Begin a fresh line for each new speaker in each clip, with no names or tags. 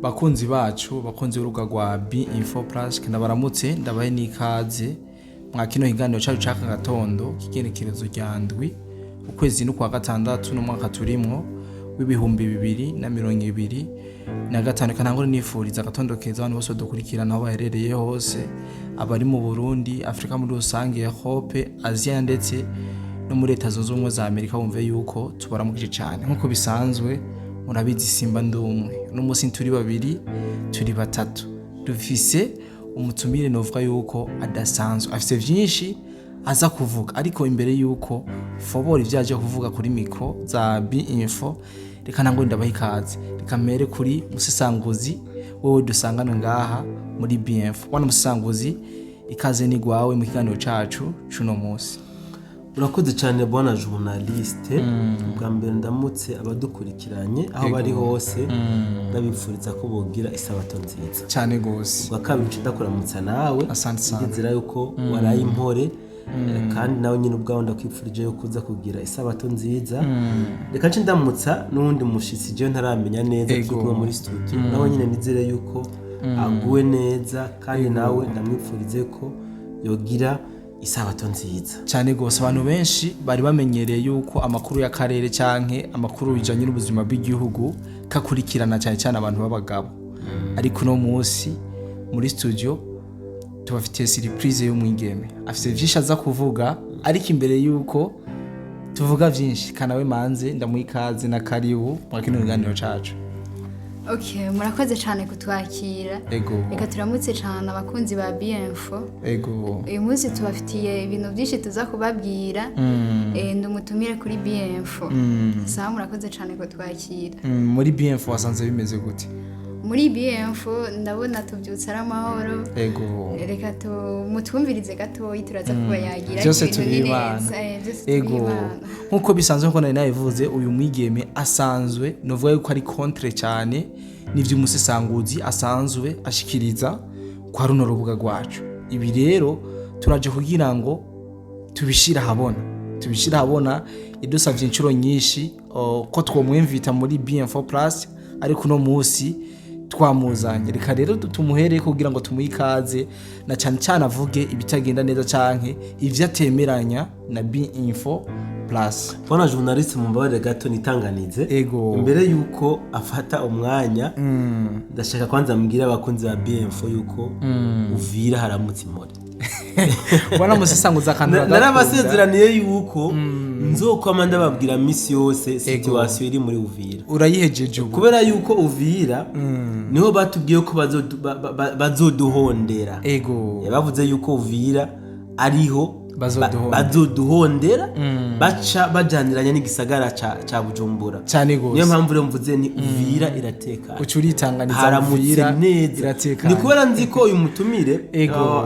bakunzi bacu bakunzi uruga rwa B-Info Plus kinabaramutse ndabaye nikaze mwa kino higaniro cyacu caka gatondo kigenekerezo rya ndwi ukwezi no kwa gatandatu no mwaka turimwo w'ibihumbi 2025 kanango nifuriza gatondo keza abantu bose dukurikirana aho baherereye hose abari mu Burundi Afrika muri rusange Europe Asia ndetse no muri Leta Zunze Ubumwe za Amerika wumve yuko tubaramukije cyane nkuko bisanzwe murabizi simba ndumwe no musi turi babiri turi batatu dufise umutumire novuga yuko adasanzwe afise vyinshi aza kuvuga ariko imbere yuko fobora ivyaje kuvuga kuri micro za B-Info reka nango ndabaha ikaze reka mere kuri musisanguzi wowe dusangana ngaha muri B-Info wana musisanguzi ikaze ni gwawe mu kiganiro cacu cuno musi.
Urakoze cyane bwana journaliste bwa mbere ndamutse abadukurikiranye aho bari hose ndabifuriza ko bogira isabato nziza
cyane gose
bwa kabiri ndakuramutsa nawe
asante
nzira yuko waraye impore kandi nawe nyine ubwawe ndakwifurije yuko uza kugira isabato nziza reka nce ndamutsa n'undi mushitsi je ntaramenya neza kigwa muri studio nawe nyine nizere yuko aguwe neza kandi nawe ndamwifurize ko yogira isabato nziza
cyane gose abantu benshi bari bamenyereye yuko amakuru ya karere canke amakuru bijanye n'ubuzima bw'igihugu kakurikirana cyane cyane abantu babagabo ariko no musi muri studio tubafitiye surprise y'umwigeme afite vyinshi aza kuvuga ariko imbere yuko tuvuga vyinshi kanawe manze ndamwikaze na karibu mu kino kiganiro cacu.
Okay, murakoze cyane kutwakira. Reka turamutse cyane abakunzi ba B-Info. Uyu munsi tubafitiye ibintu byinshi tuza kubabwira. Ndumutumire kuri B-Info. Sawa murakoze cyane kutwakira.
Muri B-Info wasanze bimeze gute?
Muri B-Info ndabona tubyutse ari amahoro. Reka mutwumvirize gatoyi turaza kuba yagira
byose tubibana. Nkuko bisanzwe ko nari nayivuze uyu mwigeme asanzwe novuga yuko ari contre cyane nivyo umusisanguzi asanzwe ashikiriza kwa runo rubuga rwacu. Ibi rero turaje kugira ngo tubishira habona idusavye incuro nyinshi ko twomwemvita muri B-Info Plus ariko no musi twamuzanye reka rero tumuhereye kugira ngo tumuyikaze na cyane cyane avuge ibitagenda neza canke ivyo atemeranya na B-Info Plus.
Bwana journaliste mumbabarire gato nitanganize imbere yuko afata umwanya ndashaka kwanza mbwira abakunzi ba B-Info yuko uvira haramutse impore
bwana musisanguza kanura
narabasezeraniye yuko nzokwama ndababwira misi yose situation iri muri Uvira
urayihejeje
kubera yuko Uvira niho batubwiye ko bazoduhondera bavuze yuko Uvira ariho bazoduhondera baca bajaniranya n'igisagara ca Bujumbura
cyane gose
niyo mpamvu rero mvuze ni Uvira iratekana
ucuritanganiza Uvira
iratekana ni kubera nzi ko uyu mutumire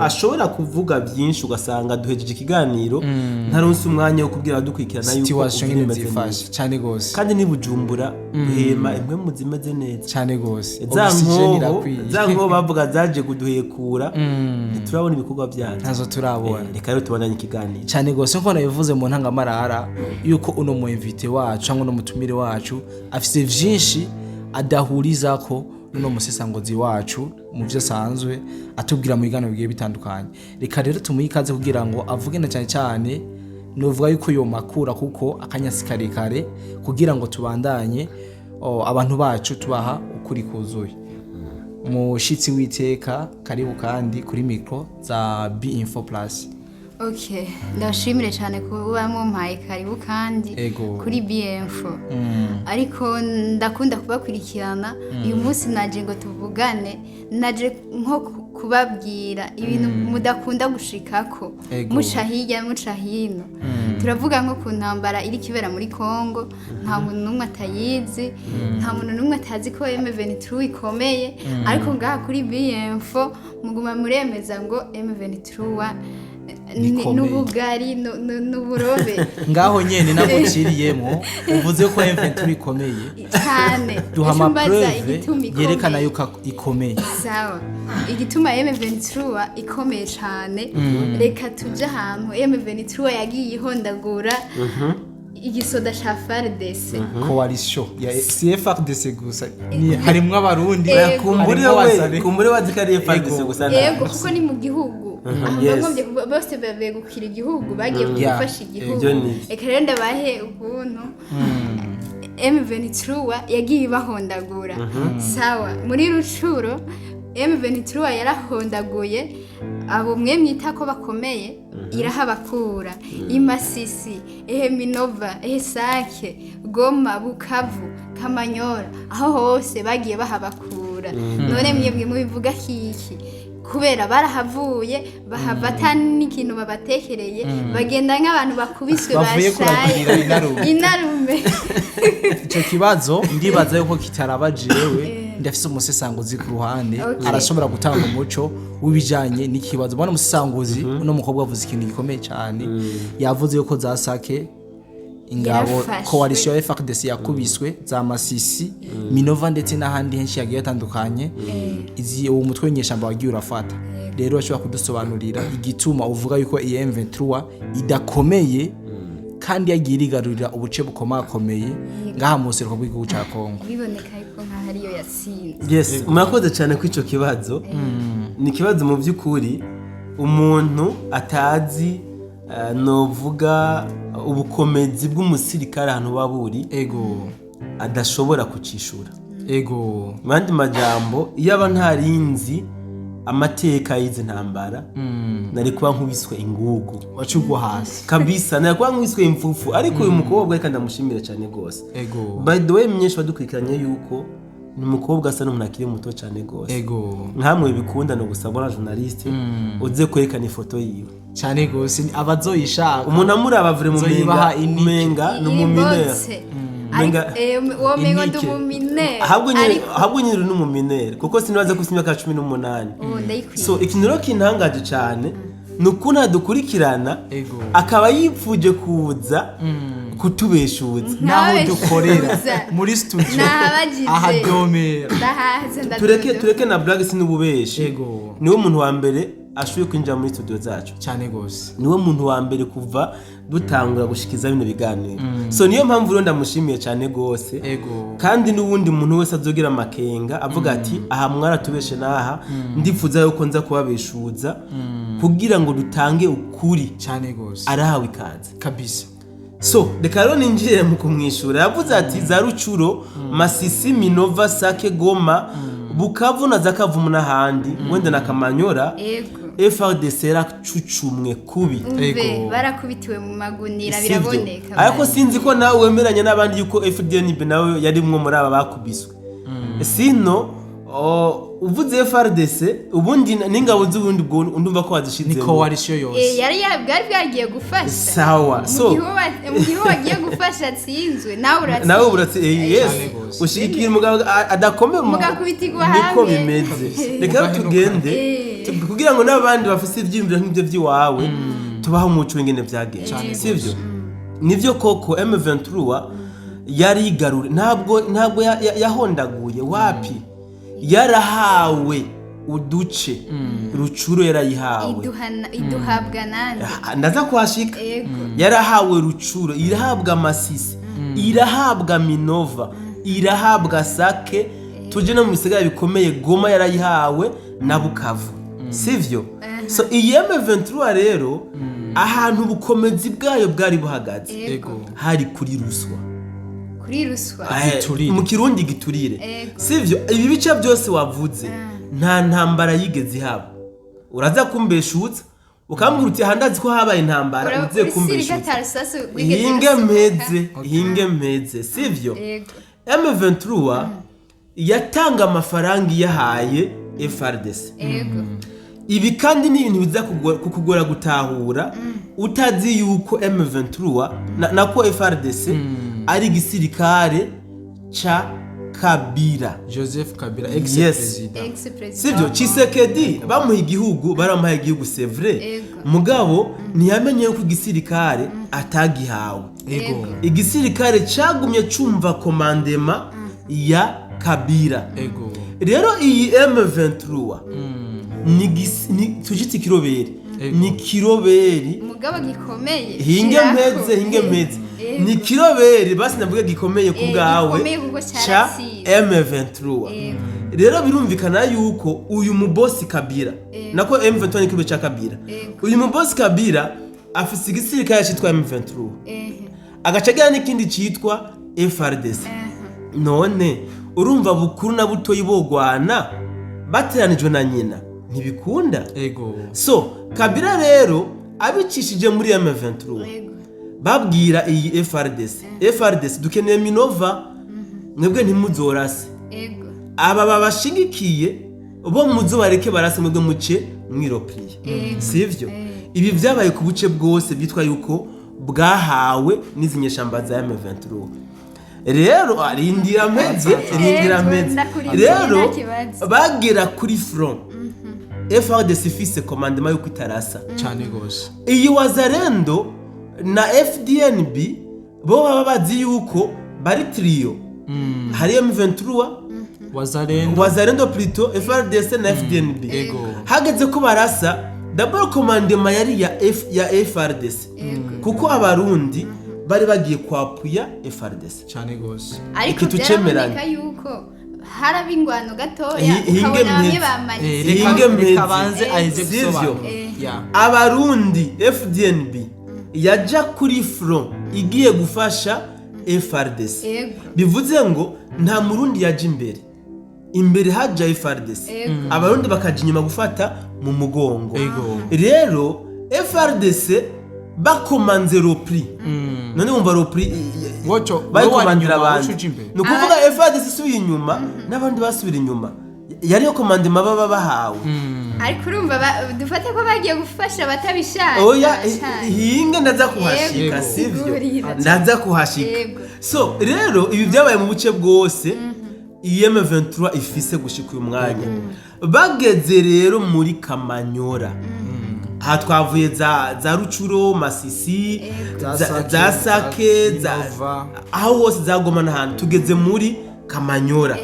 ashobora kuvuga byinshi ugasanga duhejeje ikiganiro ntaronse umwanya wo kubwira abadukurikirana yuko
situation imeze cyane gose
kandi ni Bujumbura duhema imwe mu zimeze neza
cyane gose
zanko bavuga zaje kuduhekura turabona ibikorwa byacu
ntazo turabona
reka rero tubonanye ikiganiro
cyane gose nko nabivuze mu ntangamarara yuko uno mu invite wacu cyangwa no mutumire wacu afise vyinshi adahurizako nuno musisangozi wacu mu byo sanzwe atubwira mu biganiro bigiye bitandukanye reka rero tumuyikaze kugira ngo avuge na cyane cyane novuga yuko yo makura kuko akanyasi karekare kugira ngo tubandanye abantu bacu tubaha ukuri kuzuye mushitsi witeka karibu kandi kuri micro za B-Info Plus.
Okay, ndashimire cyane kuba mumpaye karibu kandi kuri B-Info. Ariko ndakunda kubakurikirana uyu munsi naje ngo tuvugane naje nko kubabwira ibintu mudakunda gushikako muca hirya muca hino turavuga nko ku ntambara iri kibera muri Congo nta muntu numwe atayizi nta muntu numwe atazi ko M23 ikomeye ariko ngaha kuri B-Info muguma muremeza ngo M23 n'ubugari n'uburobe
ngaho nyene naguciriyemo uvuze ko M23 ikomeye
cyane
duhama preuve yerekana yuko ikomeye
sawa igituma M23 ikomeye cyane reka tuje ahantu M23 yagiye ihondagura igisoda ca FARDC
coalition ya CFRDC gusa harimwo abarundi
kumbure wazikariye FARDC gusa
yego kuko ni mu gihugu abagombye bose babegukira igihugu bagiye gufasha igihugu eka rero ndabahe ubuntu M23 yagiye bahondagura sawa muri rucuro M23 yarahondaguye abo mwe mwita ko bakomeye irahabakura imasisi Minova Sake Goma Bukavu Kamanyora aho hose bagiye bahabakura none mwebwe mubivuga kiki kubera barahavuye bahavata n'ikintu babatekereye bagenda nk'abantu bakubiswe bashaye inarume
icyo kibazo ndibaza yuko kitarabajewe ndafise umusesanguzi ku ruhande arashobora gutanga umuco w'ibijanye n'ikibazo bwana umusesanguzi uno mukobwa avuze ikintu gikomeye cyane yavuze yuko za Sake ingabo coalition ya FARDC yakubiswe za Masisi Minova ndetse n'ahandi henshi yagiye atandukanye izi uwo mutwe w'inyeshamba wagiye urafata rero ashobora kudusobanurira igituma uvuga yuko iyi M23 idakomeye kandi yagiye irigarurira ubuce bukomakomeye ngaha mu seruko bw'igihugu ca Congo
biboneka yuko nka hariyo yatsinze
yes murakoze cyane ku ico kibazo ni kibazo mu by'ukuri umuntu atazi novuga ubukomezi bw'umusirikare ahantu baburi adashobora kucishura mandi majambo iyo aba ntarinzi amateka y'izi ntambara nari kuba nkubiswe ingugu
wacugwa hasi
kabisa nari kuba nkubiswe imfufu ariko uyu mukobwa reka ndamushimira cyane gose by the way myinshi badukurikiranye yuko ni umukobwa asa n'umuntu akiri muto cyane gose nkamwe bikunda no gusabona journaliste uze kwerekana ifoto yiwe
cyane gose abazoyishaka
umuntu amuraba vure mu menga no mu minere
uwo mengo ndi mu minere
habwo nyiri no mu minere kuko sinabaza kusimya ka 18 so ikiniro kintangaje cyane nuko dukurikirana akaba yipfuje kuza kutubeshuza
naho dukorera muri studio aha domera
tureke na blague sinububeshe niwe muntu wa mbere ashuye kwinjira muri studio zacu
cyane gose
niwe muntu wa mbere kuva dutangura gushikiza bino biganiro so niyo mpamvu rero ndamushimiye cyane gose kandi n'ubundi muntu wese azogira amakenga avuga ati aha mwaratubeshe naha ndifuza yuko nza kubabeshuza kugira ngo dutange ukuri
cyane gose
arahawe ikaze
kabisa
so reka rero ninjire mu kumwishura yavuze ati za Rucuro Masisi Minova Sake Goma Bukavu na Zakavumu n'ahandi wenda na Kamanyora FARDC racucumwe kubi
barakubitiwe mu magunira biraboneka
ariko sinzi ko nawe wemeranya n'abandi yuko FDNB nawe yari mwe muri aba bakubiswe sino uvuze FARDC ubundi n'ingabo z'ubundi bwo ndumva ko wazishize
ni coalition yose
yari bwagiye gufasha
sawa so
mu gihe wagiye gufasha atsinzwe
nawe uratse yes ushikira umugabo adakomeye
mugakubitigwa hamwe
niko bimeze reka tugende kugira ngo n'abandi bafise ivyimviro nk'ibyo by'iwawe tubaho umuco w'ingene byagenze sivyo nivyo koko M23 yari igarure ntabwo yahondaguye wapi yarahawe uduce Rucuro yarayihawe
iduhabwa nande
ndaza kwashika yarahawe Rucuro irahabwa Masisi irahabwa Minova irahabwa Sake tuje no mu bisigara bikomeye Goma yarayihawe na Bukavu sivyo so iyi M23 rero ahantu bukomezi bwayo bwari buhagaze hari kuri ruswa mu kirundi giturire sivyo ibi bice byose wavuze nta ntambara yigeze haba uraza kumbeshutsa ukambwira uti handazi ko habaye intambara uze kumbeshutsa hinge mpeze sivyo M23 yatanga amafaranga yahaye FARDC ibi kandi ni ibintu biza kukugora gutahura utazi yuko M23 nako FARDC ari gisirikare cha Kabila
Joseph Kabila ex-president
sivyo Tshisekedi bamuha igihugu baramuha igihugu c'est vrai mugabo ntiyamenye yuko igisirikare atagihawe igisirikare cagumye cumva commandement ya Kabila rero iyi M23 ni tujiti kiroberi ni kiroberi
mugabo gikomeye
hinge mpeze ni kirobere basi navuga gikomeye ku bwawe cha M23 rero birumvikana yuko uyu mubosi Kabila nako M23 ni kibe cha Kabila uyu mubosi Kabila afise igisirikare cyitwa M23 agacagira n'ikindi cyitwa FRDC none urumva bukuru na butoyi bogwana bateranijwe na nyina ntibikunda so Kabila rero abicishije muri M23 babwira iyi FRDC dukeneye Minova mwebwe ntimuzorase aba babashigikiye bo muzo bareke barase mwebwe muce mwiropriye sivyo ibi byabaye ku buce bwose bitwa yuko bwahawe n'izinyeshamba za M23 rero arindira meze rero bagera kuri front FRDC ifise commandement yo kwitarasa
cyane gose
iyi wazarendo na FDNB bo baba bazi yuko bari trio hari M23 wazarendo plutôt FRDC na FDNB hageze ko barasa d'abord commandement yari ya FRDC kuko abarundi bari bagiye kwapuya FRDC
cyane gose
ariko byaraboneka yuko haraba ingwano gatoya ukabona bamwe bamanye
kabanze aheze gusobanura
abarundi FDNB yaja kuri front igiye gufasha FRDC bivuze ngo nta murundi yaje imbere haja FRDC abarundi bakaje inyuma gufata mu mugongo rero FRDC bakomanze repris none umva repris bayikomandira abantu no kuvuga FRDC suye inyuma n'abandi basubira inyuma yari yo commandement baba bahawe
ariko urumva dufate ko bagiye gufasha batabishaka
oya hinge ndaza kuhashika sivyo ndaza kuhashika so rero ibi byabaye mu buce bwose M23 ifise gushika uyu mwanya bageze rero muri Kamanyora aha twavuye za Rucuro Masisi za Sake aho hose zagoma n'ahantu tugeze muri Kamanyora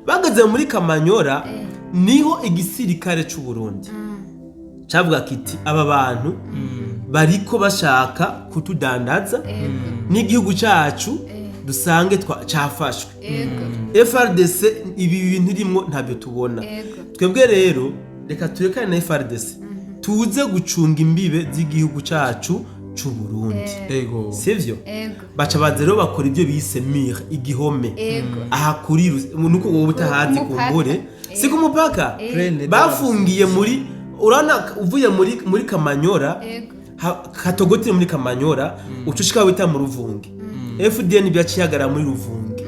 bageze muri Kamanyora niho igisirikare cy'u Burundi cavuga kiti aba bantu bariko bashaka kutudandaza n'igihugu cyacu dusange cyafashwe FRDC ibi bintu rimwe ntabyo tubona twebwe rero reka turekane na FRDC tuze gucunga imbibe z'igihugu cyacu cy'u Burundi sivyo baca bazero bakora ibyo bise mir igihome aha kuri nuko wowe utahazi kumbore si ku mupaka bafungiye muri urana uvuye muri Kamanyora katogotire muri Kamanyora ucushika wita mu Ruvungi FDN byaciyagara muri Ruvungi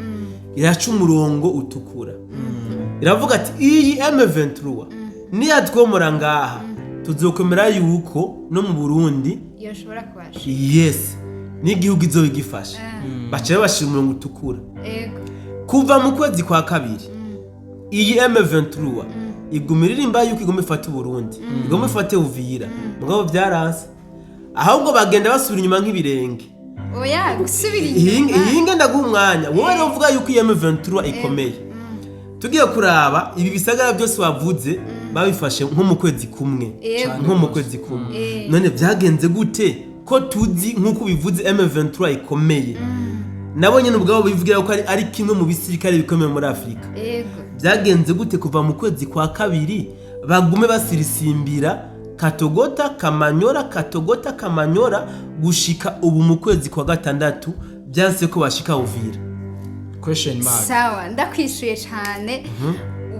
iraca umurongo utukura iravuga ati iyi M23 niyatwomora ngaha tuzokomera yuko no mu Burundi
yoshobora kwasha
yes n'igihugu izobigifasha baciye bashira umurongo utukura kuva mu kwezi kwa kabiri iyi M23 igumiririmba yuko igome fata Burundi igome fate Uvira mugabo byaranse ahubwo bagenda basubira inyuma nk'ibirenge
oya gusubira inyuma
hinge ndaguha umwanya wowe rero uvuga yuko iyi M23 ikomeye tugiye kuraba ibi bisagara byose wavuze babifashe nko mu kwezi kumwe none byagenze gute ko tuzi nkuko bivuze M23 ikomeye nabonye n'ubwabo bivugira ko ari kimwe mu bisirikare bikomeye muri Afrika byagenze gute kuva mu kwezi kwa kabiri bagume basirisimbira Katogota Kamanyora gushika ubu mu kwezi kwa gatandatu byanse ko bashika Uvira
question mark
sawa ndakwishuye cyane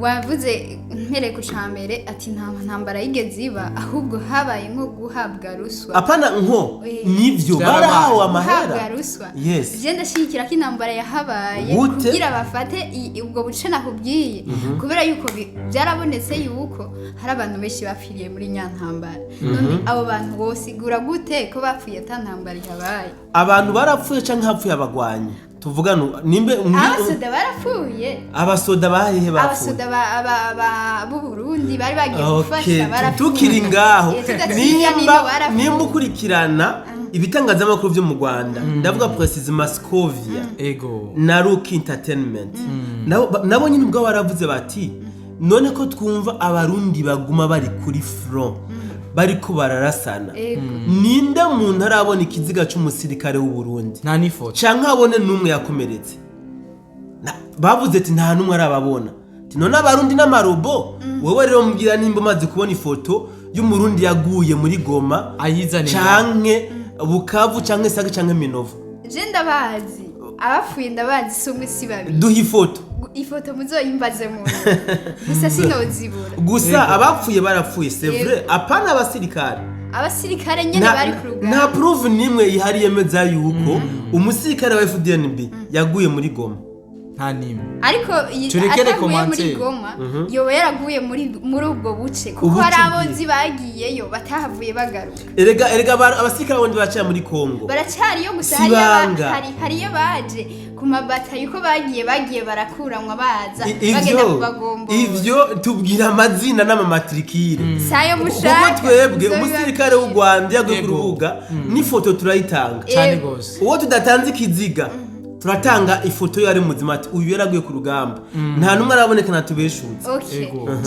wavuze mpere ku cambere ati nta ntambara yigeze iba ahubwo habaye nko guhabwa ruswa
apana nko nivyo barahawe amahera
yes je ndashikira ko intambara yahabaye kugira bafate ubwo buce nakubwiye kubera yuko byarabonetse yuko hari abantu benshi bapfiriye muri nyantambara none abo bantu bosigura gute ko bapfuye atantambara yabaye
abantu barapfuye canke hapfuye abagwanyi tuvugana nimbe
abasoda barapfuye
abasoda bahehe bapfuye
abasoda b'u Burundi bari bagiye gufasha barapfuye
tukiri ngaho nimba ukurikirana ibitangazamakuru byo mu Rwanda ndavuga Precision Mascovia na Rook Entertainment nabo nyine ubwo baravuze bati none ko twumva abarundi baguma bari kuri front bariko bararasana ninde muntu arabona ikiziga c'umusirikare w'u Burundi
nta n'ifoto
canke abone n'umwe yakomeretse bavuze ati nta n'umwe arababona none abarundi n'amarobo wowe rero mbwira nimba umaze kubona ifoto y'umurundi yaguye muri Goma
ayizane
canke Bukavu canke Sake canke Minovu
je ndabazi abapfuye ndabazi somwe si babiri
duha
ifoto muzoyimbaze mu gusa sinozibura
gusa abapfuye barapfuye c'est vrai apana
abasirikare nyene bari ku rugamba
nta proof nimwe ihari yemeza yuko umusirikare wa FDNB yaguye muri Goma
nta nimwe
ariko ataguye muri Goma yoba yaraguye muri ubwo buce kuko hari abozi bagiyeyo batahavuye bagaruka
erega abasirikare bondi baciye muri Congo
baracariyo gusa hariyo baje ku mabata yuko bagiye barakuranwa baza bagenda kubagombo
ivyo tubwira amazina n'amamatrikire
sayo mushaka
kuko twebwe umusirikare w'u Rwanda yaguye ku rubuga n'ifoto turayitanga
cyane gose
uwo tudatanze ikiziga turatanga ifoto yari muzima ati uyu yaraguye ku rugamba nta numwe araboneka natubeshutse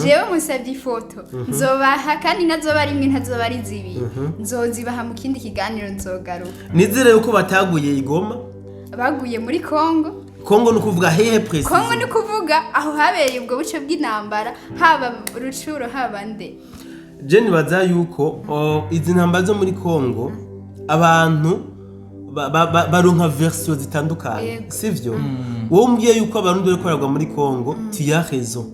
jewe musabye ifoto nzobaha kandi nazoba rimwe ntazoba ari zibiri nzozibaha mu kindi kiganiro nzogaruka
nizere yuko bataguye i Goma
baguye muri Congo
nukuvuga hehe precis
Congo nukuvuga aho habereye ubwo buce bw'intambara haba rucuro haba nde
je nibaza yuko izi ntambara zo muri Congo abantu baronka version zitandukanye sivyo wowe umbwiye yuko abantu bari koragwa muri Congo tu as raison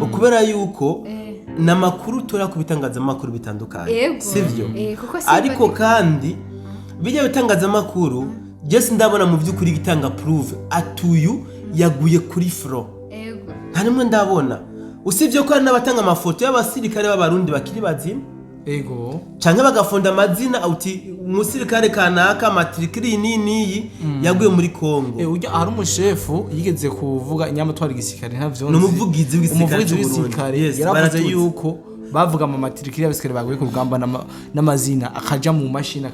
ukubera yuko namakuru tora kubitangaza makuru bitandukanye sivyo ariko kandi bijya bitangaza makuru Jesse ndabona mu byukuri gitanga proof atuyu yaguye kuri fro nta nimwe ndabona usivye ko n'abatanga amafoto y'abasirikare b'abarundi bakiri bazima canke bagafonda amazina uti umusirikare kanaka matrikiri nini yaguye muri Congo
ujya ari umushefu yigeze kuvuga inyamatwari gisirikare ntavyo
n'umuvugizi w'igisirikare
yaravuze yuko bavuga mu matrikiri y'abasirikare baguye ku rugamba n'amazina akaja mu mashini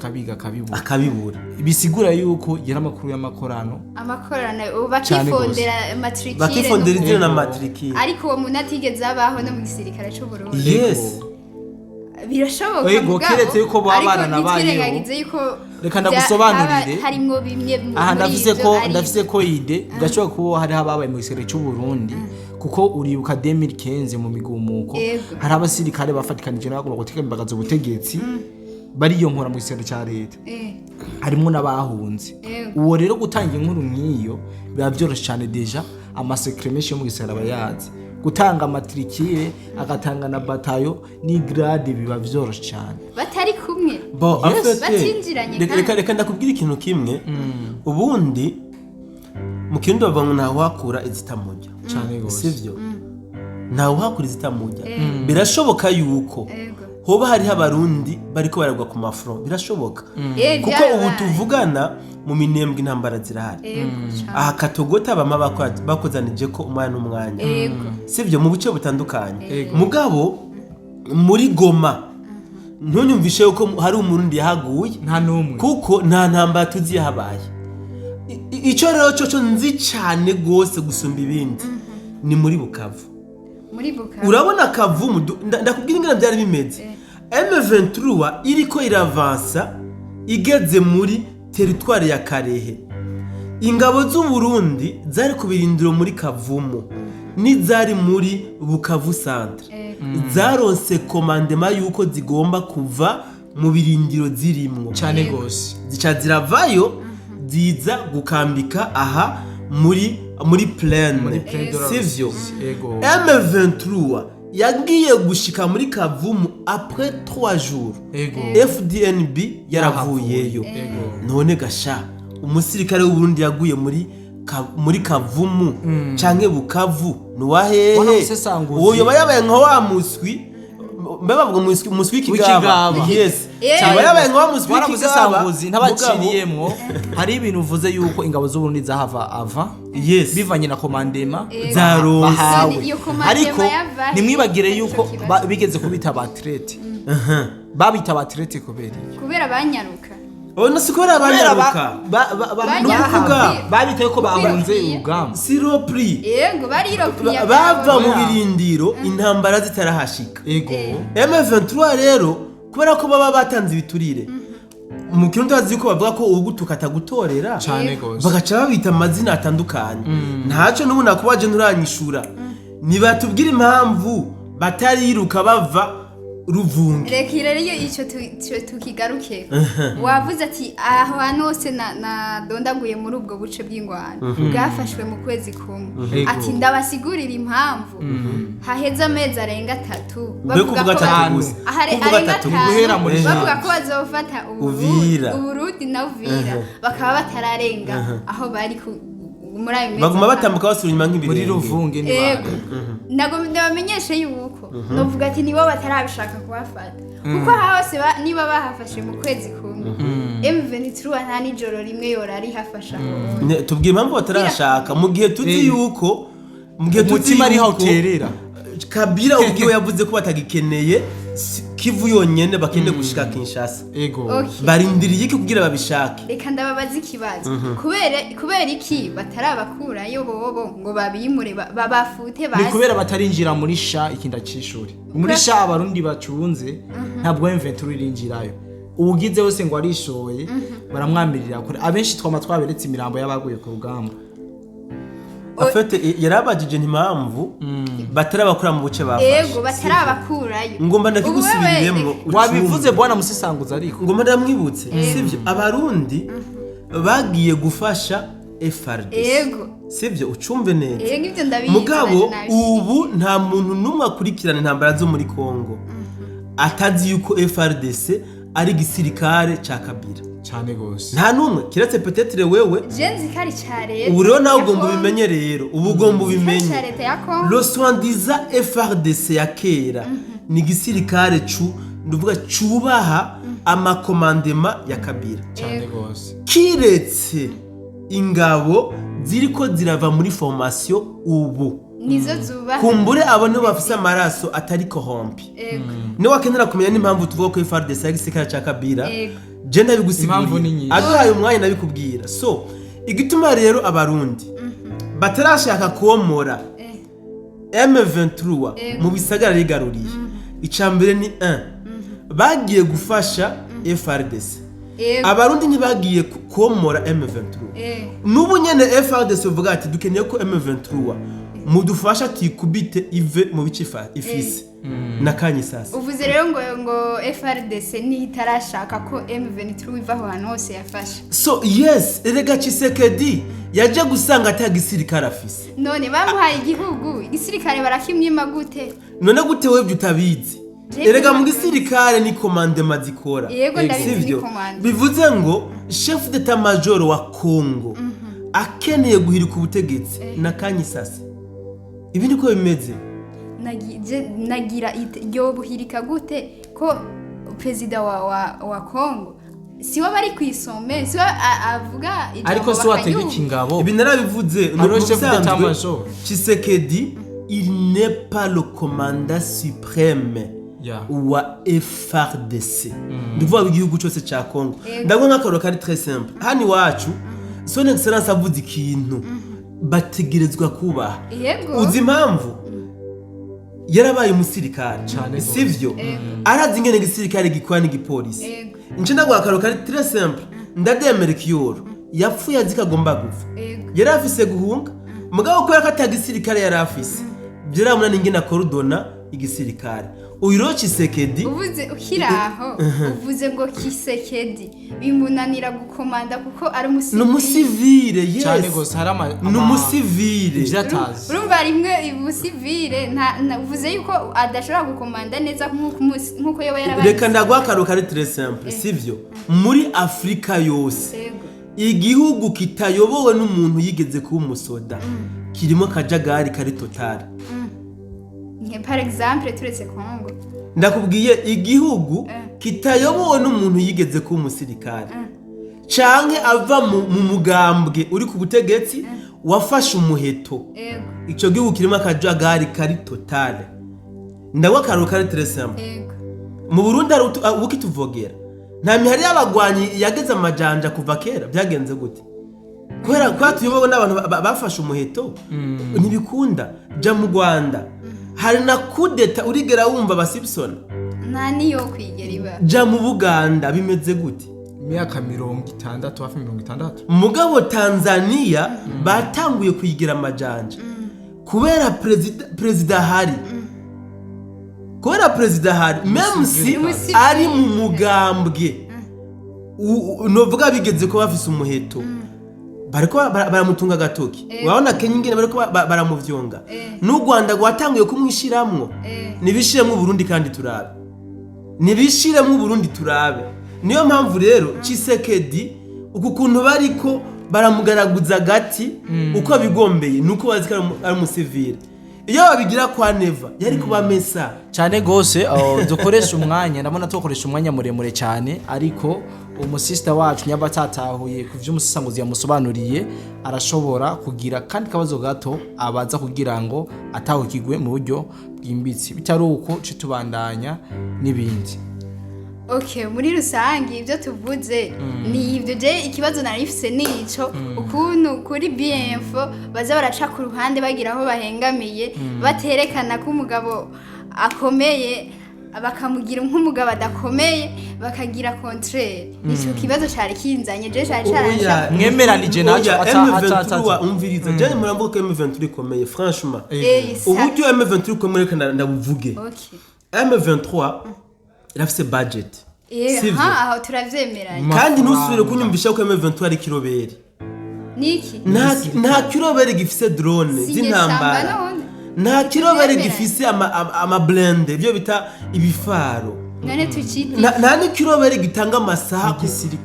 akabibura bisigura yuko yari amakuru y'amakorano
bakifondera izina na matrikiri
ariko uwo muntu atigeze abaho no mu gisirikare c'u Burundi birashoboka
mugabo keretse yuko babana nabayeho reka ndagusobanurire
harimo bimwe
ndafise ko ide gashobora kuba hari ababaye mu gisirikare cy'u Burundi kuko uribuka 2015 mu migumuko hari abasirikare bafatikanije n'abagomba gutegembagaza ubutegetsi bari yo nkora mu gisirikare cya leta harimo n'abahunze uwo rero gutanga inkuru nk'iyo biba byoroshye cyane deja amasekre menshi yo mu gisirikare abayazi gutanga matrikire agatanga na batayo ni grade biba byoroshye cyane
batari kumwe
batinjiranye reka ndakubwira ikintu kimwe ubundi mu kirundi bavuga ngo ntawe wakura izitamuja
cyane gose
sivyo ntawe wakura izitamuja birashoboka yuko hoba hari abarundi bariko baragwa ku mafront birashoboka kuko ubu tuvugana mu minembwe intambara zirahari aha katogota bama bakozanije ko umwana n'umwanya sivyo mu buce butandukanye mugabo muri Goma ntunyumvishe yuko hari umurundi yahaguye
nta numwe
kuko nta ntambara tuzi yahabaye ico rero cyo nzi cyane gose gusumba ibindi ni muri Bukavu urabona Kavumu ndakubwira ingana byari bimeze M23 iriko iravansa igeze muri teritwari ya Karehe ingabo z'u Burundi zari kubirindiro muri Kavumu n'izari muri Bukavu centre zaronse commandement yuko zigomba kuva mu birindiro zirimwo
cyane gose
zica ziravayo ziza gukambika aha muri plaine sivyo M23 yagiye gushika muri Kavumu après 3 jours FDNB yaravuyeyo none gasha umusirikare w'u Burundi yaguye muri Kavumu canke Bukavu nuwahehe uwo yoba yabaye nka wa muswi bavuga muswi kigaba yes cyaba yabaye nka wa muswi kigaba
ntabaciriyemwo hari ibintu uvuze yuko ingabo z'u Burundi zahava
yes
bivanye na commandement
zaronse
ariko nimwibagire yuko bigeze kubita abatrete babita abatrete kubera
banyaruka
ono sikora banyaruka
babitaye ko bahunze urugamba
siropri
yego bariropri
bava mu birindiro intambara zitarahashika
yego
M23 rero kubera ko baba batanze ibiturire mu kirundi bazi ko bavuga ko ugutuka atagutorera bagaca babita amazina atandukanye ntacyo n'ubu nakubaje nturanyishura nibatubwira impamvu batariruka bava ruvunge
reka rero icyo tukigaruke wavuze ati aho hantu hose nadondaguye muri ubwo buce bw'ingwano bwafashwe mu kwezi kumwe ati ndabasigurira impamvu haheze amezi arenga 3 bavuga ko arenga 5 bavuga ko bazofata Uburundi na Uvira bakaba batararenga aho bari muri ayo mezi
baguma batambuka basura inyuma nk'ibirenge
muri ruvunge
nago ndabamenyeshe yuko novuga ati nibo batarabishaka kubafata kuko hose niba bahafashe mu kwezi kumwe M23 nta nijoro rimwe yorari hafasha
tubwiye impamvu batarashaka mu gihe tuzi yuko
umutima ari hawuterera
Kabila ubwiwe yavuze ko batagikeneye Kivu yonyene bakende gushika Kinshasa barindiriye iki kugira babishake
reka ndababaza ikibazo kubera iki batarabakurayo bobo ngo babimure babafute
ni kubera batarinjira muri sha ikinda cishuri muri sha abarundi bacunze ntabwo M23 irinjirayo ubugize wose ngo arishoye baramwamirira kure abenshi twama twaberetse imirambo y'abaguye ku rugamba
afete yarabajije impamvu batarabakura mu buce bafashe
yego batarabakurayo
ngomba ndakigusubiriyemo
wabivuze bwana musisanguza ariko
ngomba ndamwibutse sivyo abarundi bagiye gufasha FRDC
yego
sivyo ucumve neza
yego ivyo ndabizi
mugabo ubu nta muntu numwe akurikirana intambara zo muri Congo atazi yuko FRDC ari gisirikare ca Kabila
cyane gose
nta numwe kiretse peut-être wewe
jenzi kari cyare
ubu rero nawe ugomba ubimenye rero ubu ugomba ubimenye le soi-disant FRDC ya kera ni gisirikare nduvuga cubaha amakomandema ya Kabila
cyane gose
kiretse ingabo ziriko zirava muri formation ubu
nizo zubaha
kumbure abone bafise amaraso atari kohompi ne wakenera kumenya n'impamvu tuvuga ko FRDC ya gisirikare ca Kabila je ndabigusigurira aduhaye umwanya nabikubwira so igituma rero abarundi batarashaka kuomora M23 mu bisagara rigaruriye icambere ni 1 bagiye gufasha FRDC abarundi ntibagiye kuomora M23 nubu nyene FRDC uvuga ati dukeneye ko M23 mudufasha tikubite ive mu bicifa ifisi nakanye sasa
uvuze rero ngo FRDC ni itarashaka ko M23 iva aho hantu hose yafasha
so yes erega Chisekedi yaje gusanga atagisirikare afise
none bamuhaye igihugu igisirikare barakimwima gute
none gute wewe utabizi erega mu gisirikare ni commandement zikora
sivyo
bivuze ngo chef d'état major wa Congo akeneye guhirika ubutegetsi nakanye sasa ibi niko bimeze
nagira iryo buhirika gute ko president wa Congo siwa bari kwisome siwa avuga
ariko si wategeka ingabo
ibi narabivuze no chef d'état major Tshisekedi il n'est pas le commandant suprême wa FRDC ndivuga igihugu cyose ca Congo ndabwo nk'akaro kari très simple hani wacu son excellence avuze ikintu bategerezwa kubaha uzi impamvu yarabaye umusirikare sivyo arazi ingene gisirikare gikora n'igipolisi ince ndagwa akaro kari très simple ndademera kiyoro yapfuye azikagomba gupfa yarafise guhunga mugabo ko yakata gisirikare yarafise byaramuna ingene akordona igisirikare uyiro Tshisekedi
uvuze ukiraho uvuze ngo Tshisekedi bimunanira gukomanda kuko ari
umusivile yes
cyane gose harama
umusivile
byatazi
urumva rimwe ubusivile uvuze yuko adashobora gukomanda neza nkuko yoba yarabaye
reka ndagwa akaro kari très simple sivyo muri Afrika yose igihugu kitayobowe n'umuntu yigeze kuba umusoda kirimo kajagari kari total
par exemple turetse Congo
ndakubwiye igihugu kitayobowe n'umuntu yigeze kuba umusirikare canke ava mu mugambwe uri ku butegetsi wafashe umuheto ico gihugu kirimo akajagari kari total ndagwa akaro kari très simple mu Burundi ubuki tuvogera nta mihari y'abagwanyi yageze amajanja kuva kera byagenze gute kubera kwa tuyobowe n'abantu bafashe umuheto ntibikunda ja mu Rwanda hari na kudeta urigera wumva ba Simpson
nta niyo kwigera iba
ja mu Buganda bimeze gute
imyaka 60 hafi 60
mugabo Tanzania batanguye kuyigira amajanja kubera president hari kubera president hari même si ari mu mugambwe novuga bigeze ko bafise umuheto bariko baramutunga gatoki urabona Kenya ingene bariko baramuvyonga n'u Rwanda rwatanguye kumwishiramwo nibishiremwe Burundi kandi turabe nibishiremwe Burundi turabe niyo mpamvu rero Tshisekedi uku kuntu bariko baramugaraguza gati uko bigombeye nuko bazika ari umusivile iyo babigira kwa Neva yari kuba mesa
cyane gose dukoresha umwanya ndabona tukoresha umwanya muremure cyane ariko umusista wacu nyabatatahuye kuvyo umusisanguzi yamusobanuriye arashobora kugira kandi kabazo gato abaza kugira ngo atahukigwe mu buryo bwimbitse bitari uko citubandanya nibindi.
Okay, muri rusangi ibyo tuvuze ni ibyo je ikibazo narifise nico ukuntu kuri bienfo baza baraca ku ruhande bagira aho bahengamiye baterekana ko umugabo akomeye bakamugira nk'umugabo adakomeye bakagira contraire nico kibazo cyari kinzanye je cyari
mwemeranije naco
M23 umviriza je murambuka ko M23 ikomeye franchement uburyo M23 ikomeye kana ndabuvuge
okay
M23 irafise budget
aho turavyemeranye
kandi nusubire kunyumvisha ko M23 ari kirobere
niki
nta kirobere gifise drone z'intambara nta kirobere gifise ama blende ibyo bita ibifaro
none tuciti
nta ni kirobere gitanga amasaha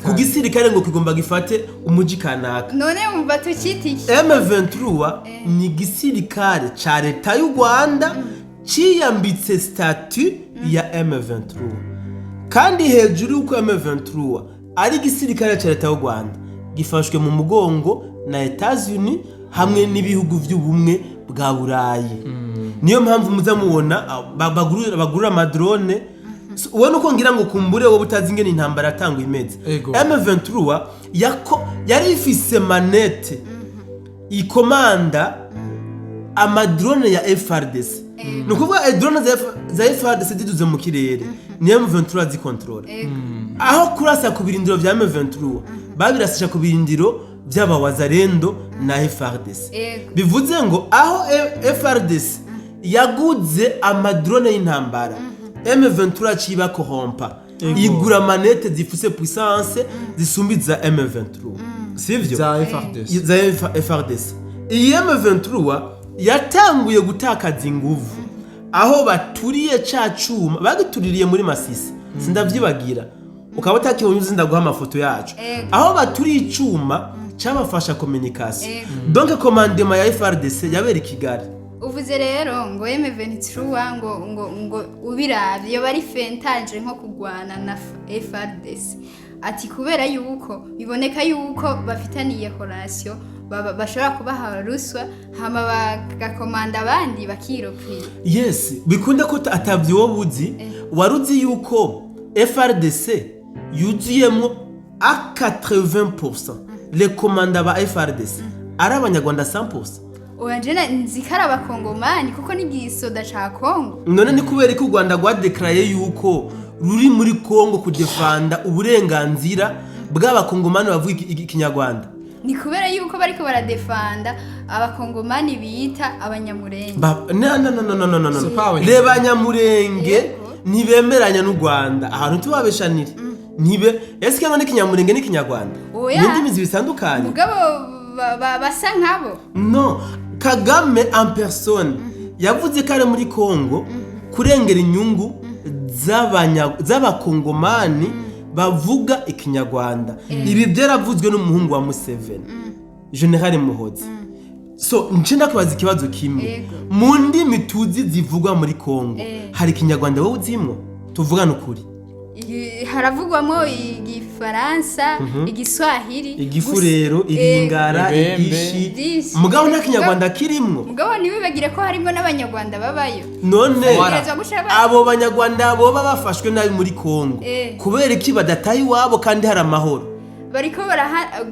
ku gisirikare ngo kigomba gifate umuji kanaka
none umva tuciti
M23 ni gisirikare ca leta y'u Rwanda ciyambitse statut ya M23 kandi hejuru y'uko M23 ari gisirikare ca leta y'u Rwanda gifashwe mu mugongo na Etats-Unis hamwe n'ibihugu by'ubumwe bwa Burayi niyo mpamvu muza mubona bagurura amadrone ubona uko ngira ngo kumbure wowe utazi ingene intambara atangwa imeze M23 yari ifise manete ikomanda amadrone ya FRDC nukuvuga drone za FRDC ziduze mu kirere ni M23 zikontrola aho kurasa ku birindiro vya M23 babirasisha ku birindiro by'abawazarendo na FRDC bivuze ngo aho FRDC yaguze amadrone y'intambara M23 ciba kohompa igura manete zifuse puissance zisumbiza M23 sivyo za FRDC iyi M23 yatanguye gutakaza inguvu aho baturiye cacuma bagituririye muri Masisi sindavyibagira ukaba utakibonye uzinda guha amafoto yacu aho baturiye icuma cyabafasha communication donc commandement ya FRDC yabera Kigali
uvuze rero ngo M23 ngo ubiravye bari fentage nko kugwana na FRDC ati kubera yuko biboneka yuko bafitaniye relation bashobora kubaha ruswa hama bagakomanda abandi bakirokwira
yes bikunda ko atavyo wobuzi waruzi yuko FRDC yuziyemo a 80% les commandants ba FRDC ari abanyarwanda 100%.
Oyanjena nzikara abakongomani kuko ni gisoda ca Congo.
None ni kubera ko u Rwanda rwadeclare yuko ruri muri Congo kudefanda uburenganzira bw'abakongomani bavuga ikinyarwanda.
Ni kubera yuko bariko baradefanda abakongomani bita abanyamurenge.
No. Reba abanyamurenge ntibemeranya n'u Rwanda ahantu tubabeshanire. Nibe eske none kinyamurenge ni kinyarwanda? N'indimi zibitandukanye.
Mugabo basa nkabo.
No, Kagame en personne yavuze kare muri Congo kurengera inyungu z'abakongomani bavuga ikinyarwanda. Ibi byaravuzwe n'umuhungu wa Museveni. General Muhozi. So ncinda kubaza ikibazo kimwe. Mu ndimi tuzi zivugwa muri Congo hari ikinyarwanda wowe uzimwo? Tuvugana ukuri.
Haravugwamo igifaransa, igiswahili,
igifurero, iringara, igishi. Mugabo nta kinyarwanda kirimwo.
Mugabo niwibagire ko harimo n'abanyarwanda babayo.
None abo banyarwanda bo bafashwe nabi muri Congo. Kubera iki badatayi wabo kandi hari amahoro.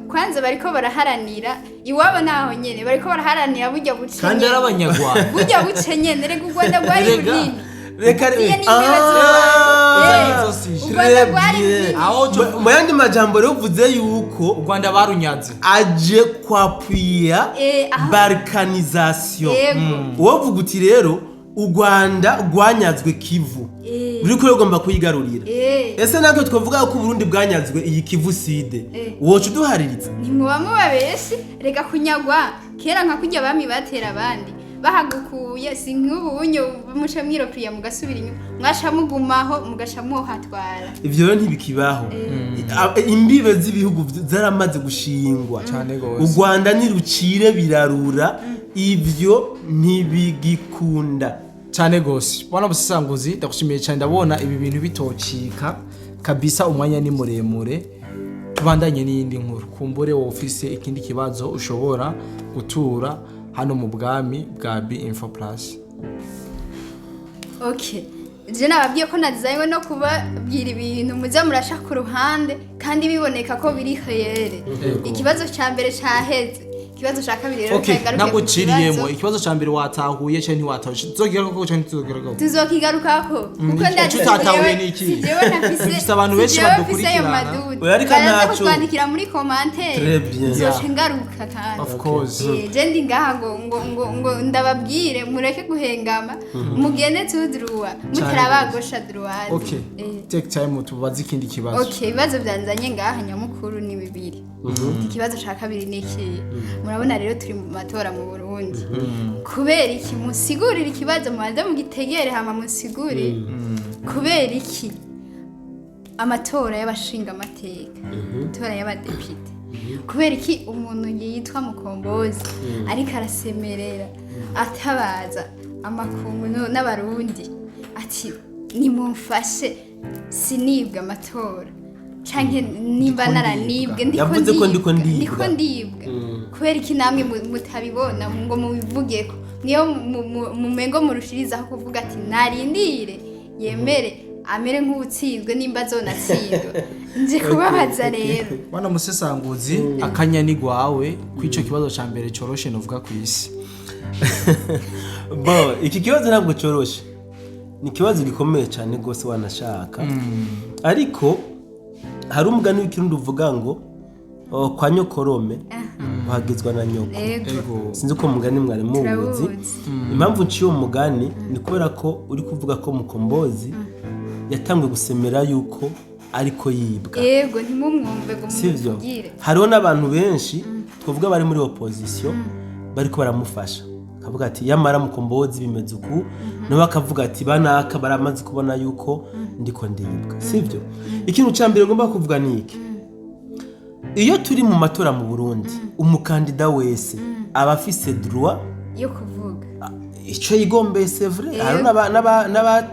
Kwanza bariko baraharanira iwabo naho nyene bariko baraharanira burya buce.
Kandi ari abanyarwanda.
Burya buce nyene rego Rwanda rwari runini.
Reka mu yandi majambo rero uvuze yuko
u Rwanda barunyaze
aje kwapuya balkanisation wovuga uti rero u Rwanda rwanyazwe Kivu uri kure ugomba kuyigarurira ese natwe twavuga ko Burundi bwanyazwe iyi Kivu side wocu duhaririza
nimubamo babesi reka kunyagwa kera nka kujya bami batera abandi bahagukuye si nk'ubunyo muce mwiropriya mugasubira inyuma mwasha mugumaho mugashamuho hatwara
ivyo rero ntibikibaho imbibe z'ibihugu zaramaze gushingwa u Rwanda nirucire birarura ivyo ntibigikunda
cyane gose bwana busesanguzi ndagushimiye cyane ndabona ibi bintu bitocika kabisa umwanya ni muremure tubandanye n'iyindi nkuru kumbure wo office ikindi kibazo ushobora gutura hano mu bwami bwa Info Plus.
Okay. Je nababwiye ko nazanywe no kubabwira ibintu muze murasha ku ruhande kandi biboneka ko biri khayere. Ikibazo ca mbere caheze. Ikibazo ca kabiri rero
cyagaruke. Ntabwo ciriyemo ikibazo ca mbere watahuye cyane ntiwatahuye. Tuzokigaruka ko cyane tuzokigaruka.
Tuzokigarukako. Kuko ndaje
tutatahuye niki.
Jewe nafise
abantu benshi badukurikirana.
Ariko naco
kwandikira muri commentaire. Tuzoce ngaruka kandi.
Of course.
Je ndi ngaha ngo ndababwire mureke guhengama. Mugene tudruwa. Mutarabagosha droite.
Okay. Take time tubaze ikindi kibazo.
Okay, ibibazo byanzanye ngaha nyamukuru ni bibiri. Ikibazo ca kabiri niki. Murabona rero turi mu matora mu Burundi. Kubera iki musigurira ikibazo mubanze mugitegere hama musigurire. Kubera iki amatora y'abashinga amateka. Amatora y'abadepite. Kubera iki umuntu yitwa Mukombozi ariko arasemerera atabaza amakungu n'abarundi ati nimumfashe sinibwa amatora canke nimba naranibwe ndiko ndibwa kubera iki namwe mutabibona ngo mubivugeko niyo mumengo murushirizaho kuvuga ati narindire yemere amere nk'ubutsinzwe nimba zonatsindwa nje kubabaza rero
bana musesanguzi akanya ni gwawe kwico kibazo ca mbere coroshe novuga kwisi
bo iki kibazo ntabwo coroshe ni kibazo gikomeye cyane gose wanashaka ariko hari umugani w'ikirundi uvuga ngo kwa nyokorome uhagizwa na nyoko sinzi ko mugani mwari muwuzi impamvu nciye umugani ni kubera ko uri kuvuga ko Mukombozi yatangwe gusemera yuko ariko yibwa
yego ntimumwumve ngo muvugire
hariho n'abantu benshi twavuga bari muri opposition bariko baramufasha kavuga ati yamara Mukombozi bimeze uku no bakavuga ati banaka baramaze kubona yuko ndiko ndibwa sivyo ikintu cyambere ngomba kuvuga niki iyo turi mu matora mu Burundi umukandida wese aba afise droit
yo kuvuga
ico yigombe c'est vrai hari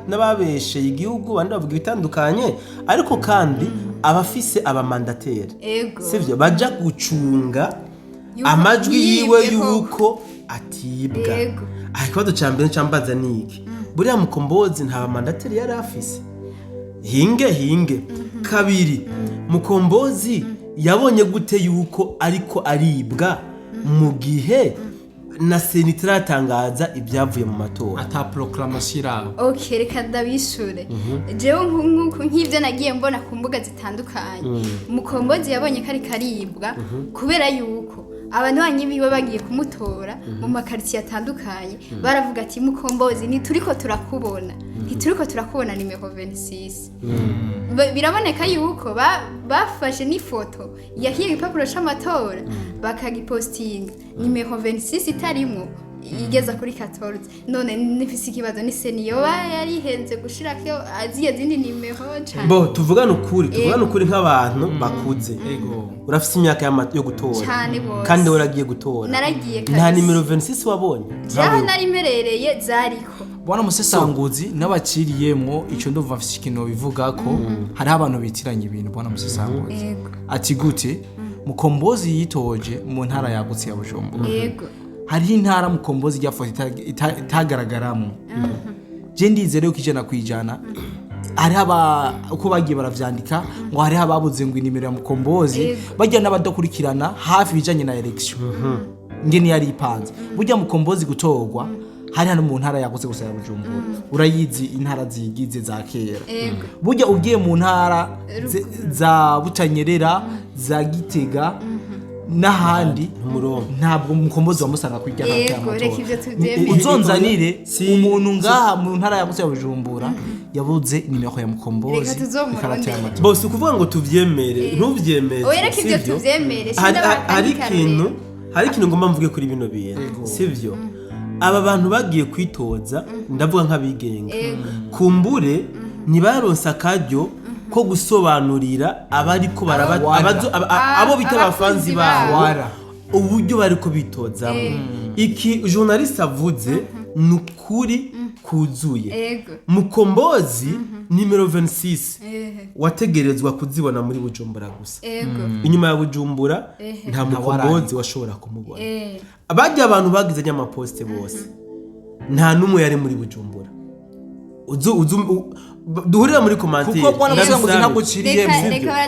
n'ababeshe igihugu bandi bavuga bitandukanye ariko kandi aba afise abamandataire sivyo baja gucunga amajwi yiwe yuko atibwa ikibazo cyambere cyambaza niki buriya Mukombozi nta bamandataire yari afise hinge kabiri Mukombozi yabonye gute yuko ariko aribwa mu gihe na senitira yatangaza ibyavuye mu matora
ata proclamation
okay reka ndabishure jewe nk'ivyo nagiye mbona ku mbuga zitandukanye Mukombozi yabonye kari karibwa kubera yuko abantu banyibiwe bagiye kumutora mu makartier atandukanye baravuga ati Mukombozi ni turiko turakubona nimero 26 biraboneka yuko bafashe n'ifoto yahiye igipapuro c'amatora bakagipostinga nimero 26 itarimo igeza kuri 14 none nifise ikibazo ni seniyo yarihenze gushira ko aziye zindi nimero cyane
bo tuvugana ukuri nk'abantu bakuze urafise imyaka yo gutora kandi waragiye gutora
naragiye
nta nimero 26 wabonye
jaho nari merereye zariko
bwana musesanguzi n'abaciriyemo ico ndumva afise ikintu bivuga ko hari abantu bitiranye ibintu bwana musesanguzi ati gute Mukombozi yitoje mu ntara yagutse ya Bujumbura
yego
hari intara Mukombozi ryafoto itagaragaramo je ndizere ko ijana kwijana ari uko bagiye baravyandika ngo hari ababuze ngo inimero ya Mukombozi bajya n'abadakurikirana hafi bijanye na election ngene yari ipanze burya Mukombozi gutorwa hari hano mu ntara yagutse gusa ya Bujumbura urayizi intara zigize za kera burya ugiye mu ntara za Butanyerera za Gitega n'ahandi ntabwo mukombozi wamusanga kwijya
hano
uzonzanire umuntu ngaha mu ntara yagutse ya Bujumbura yabuze nimero ya mukombozi ikaratera amatora
bose ukuvuga ngo tuvyemere ntuvyemere
oya reka ivyo tuvyemere
hari ikintu ngomba mvuge kuri bino bintu sivyo aba bantu bagiye kwitoza ndavuga nk'abigenga kumbure ntibaronse akaryo ko gusobanurira abariko abo bita abafanzi babo uburyo bariko bitozamo iki journaliste avuze nukuri kuzuye mukombozi nimero 26 wategerezwa kuzibona muri Bujumbura gusa inyuma ya Bujumbura nta mukombozi washobora kumubona abajya abantu bagize nyamaposte bose nta numwe yari muri Bujumbura duhurira muri commentaire
kuko bwana musango zinaguciriye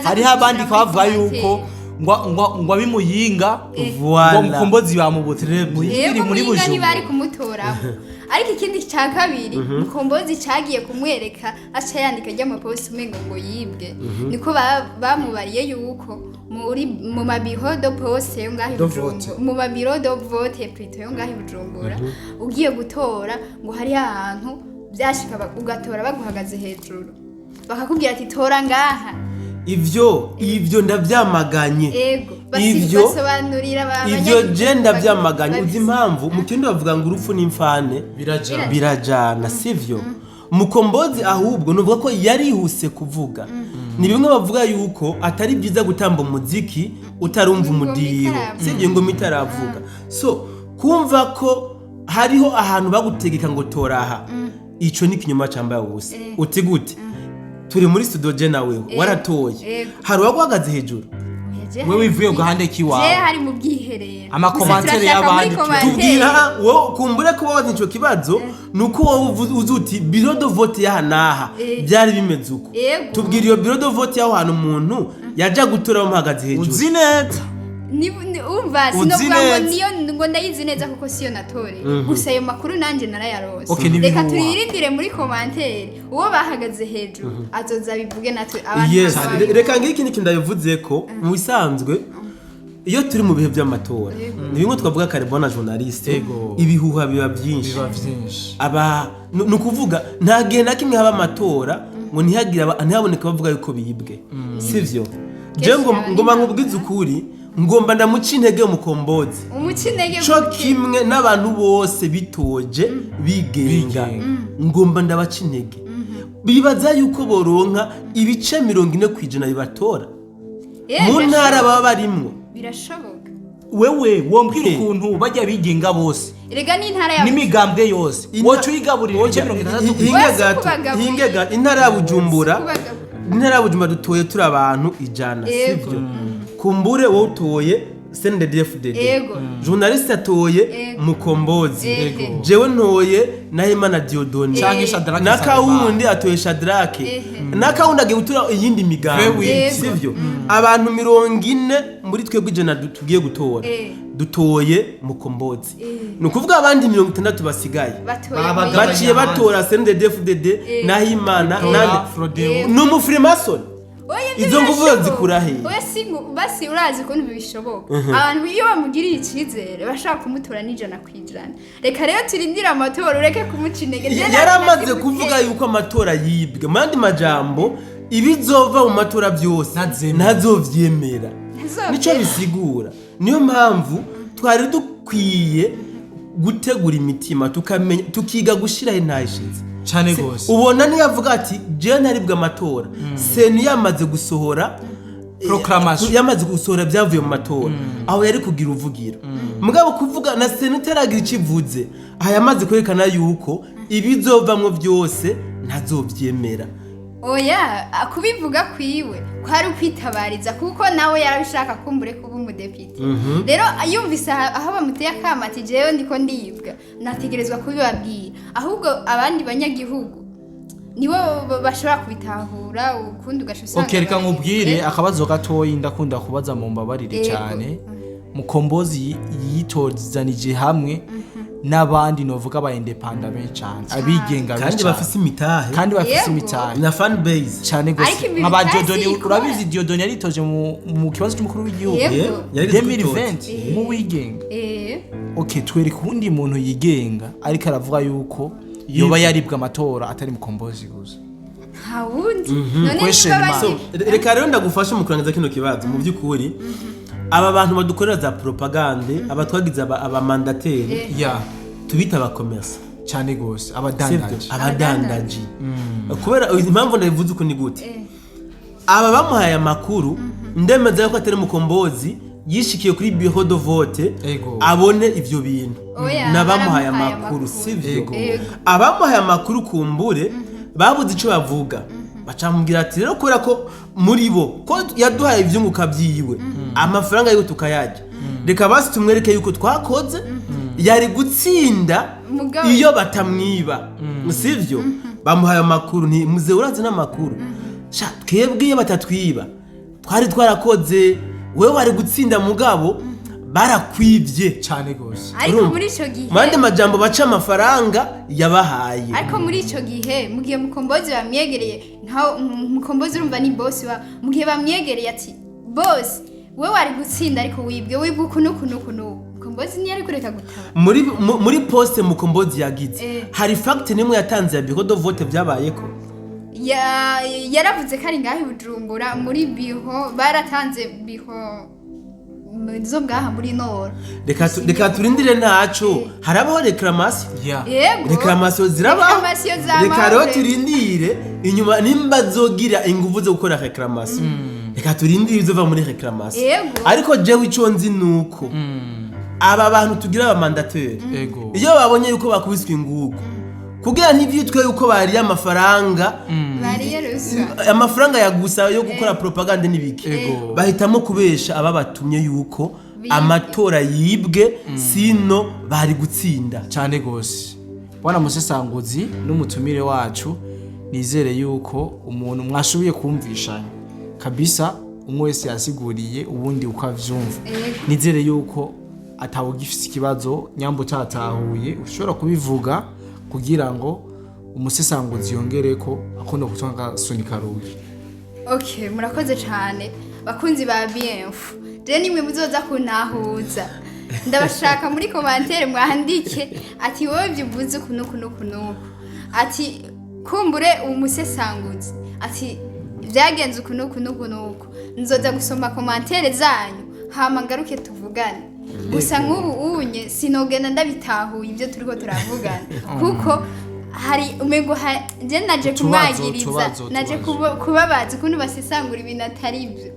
hari abandi kavuga yuko ngo abimuyinga ngo mukombozi bamubutire muri Bujumbura
ntibari kumutora ariko ikindi cya kabiri mukombozi cagiye kumwereka aca yandika ry'amapost umengo ngo yibwe niko bamubariye yuko mu mabiro do poste yo ngahi Bujumbura mu mabiro do vote plutôt yo ngahi Bujumbura ugiye gutora ngo hari ahantu byashika ugatora baguhagaze hejuru bakakubwira ati tora ngaha
ivyo ndavyamaganye ivyo je ndavyamaganye uzi impamvu mu kindi bavuga ngo urupfu n'imfane birajana sivyo mukombozi ahubwo nuvuga ko yarihuse kuvuga ni bimwe bavuga yuko atari byiza gutamba umuziki utarumva umudiho sivyo ngo mitaravuga so kumva ko hariho ahantu bagutegeka ngo toraha ico ni kinyuma cyambaye ubusa uti gute turi muri studio je nawe waratoye hari wagwagaze hejuru
wewe ivuye gahande kiwawe
hari mu bwiherero
amakomantere y'abandi
tubwira wo kumbure ko wabaza ico kibazo nuko wowe uzuti biro de vote yahanaha byari bimeze uko tubwira iyo biro de vote yaho hano umuntu yaja gutora bamuhagaze hejuru
uzineta
umva sinovuga ngo niyo ngo ndayizi neza kuko siyo natore gusa ayo makuru nanje narayarose reka tuyirindire muri commentaire uwo bahagaze hejuru azoza bivuge natwe
abantu reka ngiki niki ndayivuze ko mu bisanzwe iyo turi mu bihe by'amatora ni bimwe twavuga kare bona journaliste ibihuha biba byinshi aba nukuvuga nta gihe na kimwe haba amatora ngo ntihaboneka bavuga yuko biyibwe sivyo je ngoma nkubwiza ukuri ngomba ndamuca intege mukombozi cyo kimwe n'abantu bose bitoje bigenga ngomba ndabaca intege bibaza yuko boronka ibice 40% bibatora mu ntara baba barimwo
birashoboka
wewe wombwira ukuntu bajya bigenga bose
erega ni intara ya
n'imigambwe yose wocu yigaburira ibice
60 hingega intara ya Bujumbura dutoye turi abantu ijana sivyo kumbure wowe utoye CNDD-FDD journaliste atoye mukombozi jewe ntoye Nahimana Diodone nakawundi atoye Shadrake nakawundi agiye gutura iyindi migambi sivyo abantu 40 muri twebwe ijana tugiye gutora dutoye mukombozi nukuvuga abandi 60 basigaye baciye batora CNDD-FDD Nahimana n'umufrimason izo nguvu zikura he
basi urazi ko ntibishoboka abantu iyo bamugiriye ikizere bashaka kumutora n'ijana kwijana reka rero turindira amatora ureke kumuca intege
yaramaze kuvuga yuko amatora yibwe mandi majambo ibizova mu matora byose ntazovyemera nico bisigura niyo mpamvu twari dukwiye gutegura imitima tukamenya tukiga gushiraho ntayishize
cyane gose
ubona ni yavuga ati je ntaribwa amatora seni yamaze gusohora
proclamation
yamaze gusohora byavuye mu matora aho yari kugira uvugira mugabo kuvuga na seni teragira ikivuze aha yamaze kwerekana yuko ibizovamwe byose ntazovyemera
oya kubivuga kwiwe kwari kwitabariza kuko nawe yarabishaka kumbure kuba umudepite rero yumvise aho bamuteye akamati jewe ndiko ndiyibwa nategerezwa kubibabwira ahubwo abandi banyagihugu nibo bashobora kubitahura ukundi ugashusanga
okay reka nkubwire akabazo gatoyi ndakunda kubaza mu mbabarire cyane mukombozi yitozanije hamwe n'abandi novuga ba independent benshi cyane abigenga
kandi bafise imitahe
kandi bafise imitahe
na fan base
cyane gose nk'aba Diodoni urabizi Diodoni yaritoje mu kibazo cy'umukuru w'igihugu 2020 mu wigenga okay twereka undi muntu yigenga ariko aravuga yuko yoba yaribwa amatora atari MKOMBOZI gusa
hawundi
reka rero ndagufasha mu kurangiza kino kibazo mu by'ukuri aba bantu badukorera za propagande abatwagize abamandateri tubita abakomesa
cyane gose abadandaji
kubera impamvu ndabivuze uko ni gute aba bamuhaye amakuru ndemeza yuko atari MKOMBOZI yishikiye kuri bureau de vote abone ivyo bintu nabamuhaye amakuru sivyo abamuhaye amakuru kumbure babuze ico bavuga bacamubwira ati rero kubera ko muri bo ko yaduhaye ivyunguka byiwe amafaranga yo tukayajya reka basi tumwereke yuko twakoze yari gutsinda iyo batamwiba sivyo bamuhaye amakuru nti muze urazi n'amakuru sha twebwe batatwiba twari twarakoze wewe wari gutsinda mugabo barakwivye
cyane gose
ariko muri ico gihe
mande majambo baca amafaranga yabahaye
ariko muri ico gihe mugiye MKOMBOZI bamyegereye nta MKOMBOZI urumva ni boss wa mugiye bamyegereye ati boss wewe wari gutsinda ariko wibwe kuno MKOMBOZI ni ari kureka gutaba
muri poste MKOMBOZI yagize hari fact nimwe yatanze ya bureau de vote byabayeko
yaravuze ko ari ngaho Bujumbura muri biho baratanze biho zo ngaha muri Nord
reka turindire ntaco harabaho reclamation zirabaho reka rero turindire inyuma nimba zogira inguvu zo gukora reclamation reka turindire izova muri reclamation ariko jewe ico nzi nuko aba bantu tugira abamandateri iyo babonye yuko bakubiswe ingugu kugira ntivyitwe yuko bari amafaranga amafaranga yagusa yo gukora propaganda nibiki bahitamo kubesha ababatumye yuko amatora yibwe sino bari gutsinda
cyane gose bwana musesanguzi n'umutumire wacu nizere yuko umuntu mwashubiye kumvishanya kabisa umwe wese yasiguriye ubundi ukavyumva nizere yuko atawugifise ikibazo nyambo cyatahuye ushobora kubivuga kugira ngo umusesanguzi yongereko akunda kutanga sunika rugi
murakoze cyane bakunzi ba BF je nimwe muzoza kuntahuza ndabashaka muri commentaire mwandike ati wowe byuvuze kuno ati kumbure umusesanguzi ati byagenze kuno nzoza gusoma commentaire zanyu hama ngaruke tuvugane gusa nk'ubu unye sinogenda ndabitahuye ibyo turiko turavugana kuko hari umego je naje kumwagiriza naje kubabaza ukuntu basesangura ibintu atari ibyo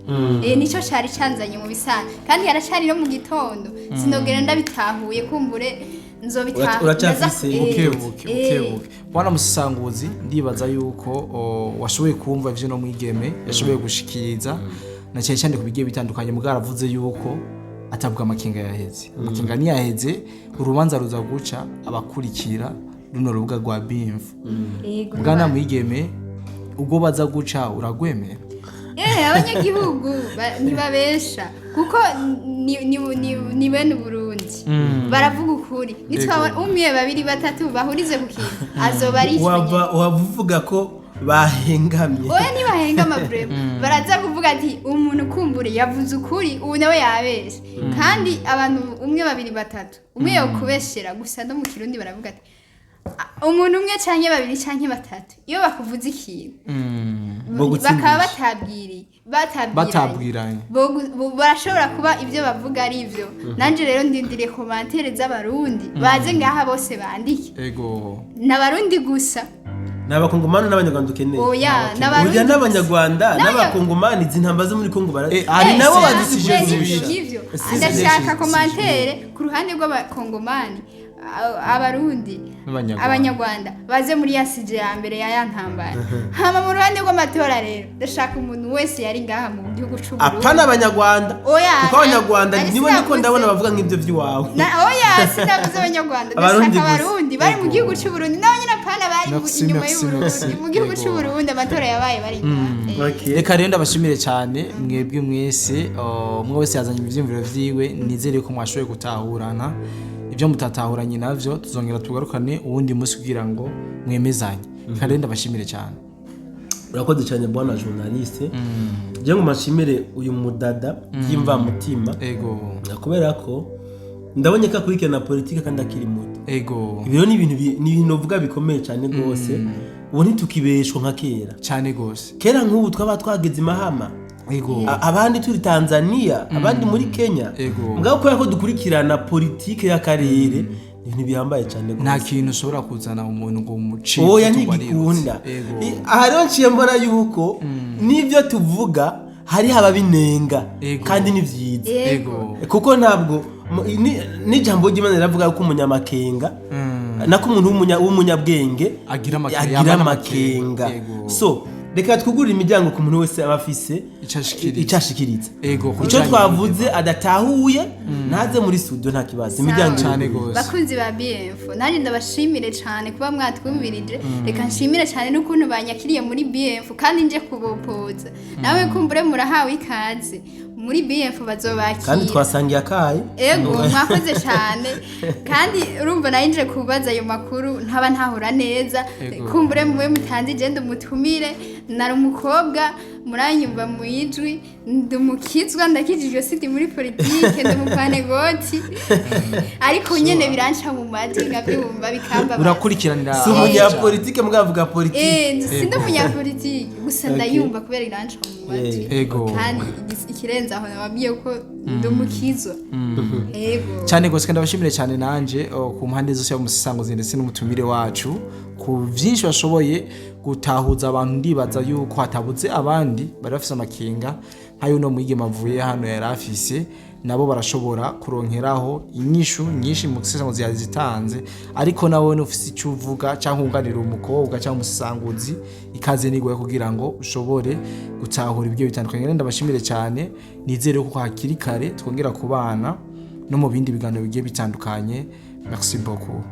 nico cari canzanye mu bisana kandi yaracari no mu gitondo sinogenda ndabitahuye kumbure
nzobitahuye bwana musesanguzi ndibaza yuko washoboye kumva ivyo no mwigeme yashoboye gushikiriza na cyane cyane kubigiye bitandukanye mugaravuze yuko atabwa amakinga yaheze amakinga ni yaheze urubanza ruza guca abakurikira runo rubuga rwa BF bwana mwigeme ubwo baza guca uragwemera
abanyagihugu ntibabesha kuko ni bene Burundi baravuga ukuri nitwa umwe babiri batatu bahurize ku kintu azoba ari
wavuga ko bahengamye
oya ntibahengama brema baraza kuvuga ati umuntu kumbure yavuze ukuri ubu nawe yabeshe kandi abantu umwe babiri batatu umwe yokubeshera gusa no mu Kirundi baravuga ati umuntu umwe canke babiri canke batatu iyo bakuvuze ikintu bakaba batabwiranye barashobora kuba ibyo bavuga ari ivyo nanje rero ndindire commentaire z'abarundi baze ngaha bose bandike n'abarundi gusa
n'abakongomani n'abanyarwanda ukeneye
oya
n'abanyarwanda n'abakongomani zintamba zo muri Congo ari nabo
badisije ndashaka commentaire ku ruhande rw'abakongomani abarundi abanyarwanda baze muri yasije ya mbere ya ntambara hama mu ruhande rw'amatora rero ndashaka umuntu wese yari ngaha mu gihugu cy'u Burundi
apana abanyarwanda kuko abanyarwanda niwe niko ndabona bavuga nk'ibyo by'iwawe
oya sinavuze abanyarwanda ndashaka abarundi bari mu gihugu cy'u Burundi nawe nyine apana bari inyuma y'u Burundi mu gihugu cy'u Burundi amatora yabaye bari
reka rero ndabashimire cyane mwebwe mwese umwe wese yazanye ibyumviro vyiwe nizere ko mwashoboye gutahurana ibyo mutatahuranye navyo tuzongera tugarukane uwundi munsi kugira ngo mwemezanye kandi ndabashimire cyane.
urakoze cyane bwana journaliste je ngo mashimire uyu mudada y'imva mutima kubera ko ndabonye ko akurikirana politike kandi akiri muto ibyo ni ibintu uvuga bikomeye cyane gose ubu ntitukibeshwa nka kera
cyane gose.
Kera nk'ubu twaba twageze imahama abandi turi Tanzania abandi muri Kenya mugabo kubera ko dukurikirana politike y'akarere ibintu bihambaye cyane gose.
Nta kintu ushobora kuzana umuntu ngo umuci
oya ntigikunda. Aha rero nciye mbona yuko n'ibyo tuvuga hari ababinenga kandi ni byiza kuko ntabwo n'ijambo ry'Imana riravuga ko umunyamakenga nako umuntu w'umunyabwenge agira amakenga. So reka twugurire imiryango ku muntu wese aba afise icashikiriza icyo twavuze adatahuye naze muri studio nta kibazo imiryango
cyane gose.
Bakunzi ba BF nanjye ndabashimire cyane kuba mwatwumvirije. Reka nshimire cyane n'ukuntu banyakiriye muri BF kandi nje kubopoza nawe kumbure murahawe ikaze muri BF bazobakira
kandi twasangiye akaye
mwakoze cyane kandi urumva nayo nje kubaza ayo makuru ntaba ntahura neza kumbure muwe mutanze igenda umutumire nari umukobwa muranyumva mu ijwi ndumukizwa ndakijijwe siti muri politike ndumupanegoti ariko nyene biranca mu maji ngabyumva bikamba
urakurikiranira
si umunyapolitike mugavuga politike
sindi umunyapolitike gusa ndayumva kubera iranca mu maji kandi ikirenza aho nababwiye ko ndumukizwa
cyane gose. Kandi abashimire cyane nanje ku mpande zose y'umusanguzi ndetse n'umutumire wacu ku byinshi bashoboye gutahuza abantu. Ndibaza yuko hatabuze abandi bari bafise amakenga nkayo no mwigema avuye hano yari afise nabo barashobora kuronkeraho inyishu nyinshi mu gisesanguzi yazitanze. Ariko nawe ufise icyo uvuga cyangwa unganira umukobwa cyangwa umusanguzi ikaze nigoye kugira ngo ushobore gutahura ibyo bitandukanye. Ndabashimire cyane nizere ko hakiri kare twongera kubana no mu bindi biganiro bigiye bitandukanye. Merci beaucoup.